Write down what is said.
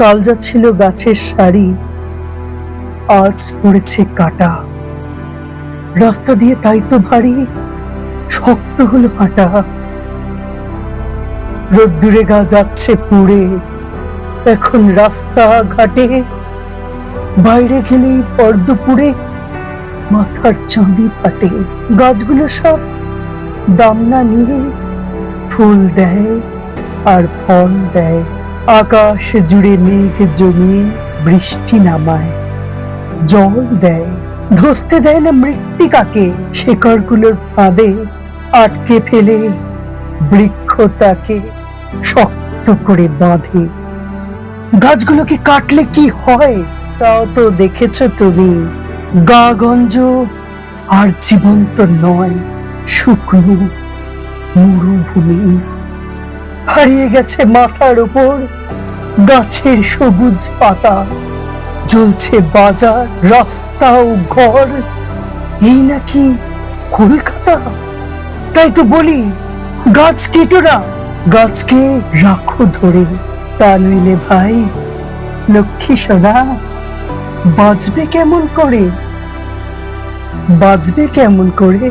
কাল যা ছিল গাছের সারি, আজ পড়েছে কাটা। রাস্তা দিয়ে তাই তো ভারী শক্ত হলো হাঁটা। রোদ্দুরে গা যাচ্ছে পুড়ে, এখন রাস্তা ঘাটে বাইরে গেলেই পর্দ পুড়ে মাথার চাঁদি ফাটে। গাছগুলো সব দাম না নিয়ে ফুল দেয় আর ফল দেয়। আকাশ জুড়ে মেঘ জমিয়ে বৃষ্টি নামায়, জল দেয়। ধসতে দেয় না মৃত্তিকাকে, শেকড়গুলোর ফাঁদে আটকে ফেলে বৃক্ষ তাকে শক্ত করে বাঁধে। গাছগুলোকে কাটলে কি হয় তাও তো দেখেছো তুমি। গা গঞ্জ আর জীবন্ত নয়, শুকনো মরুভূমি। হারিয়ে গেছে মাথার উপর গাছের সবুজ পাতা। জ্বলছে বাজার, রাস্তা ও ঘর। এই নাকি কলকাতা? তাই তো বলি, গাছ কেটো না, গাছকে রাখো ধরে। তা নইলে ভাই লক্ষ্মী সোনা বাঁচবে কেমন করে, বাঁচবে কেমন করে?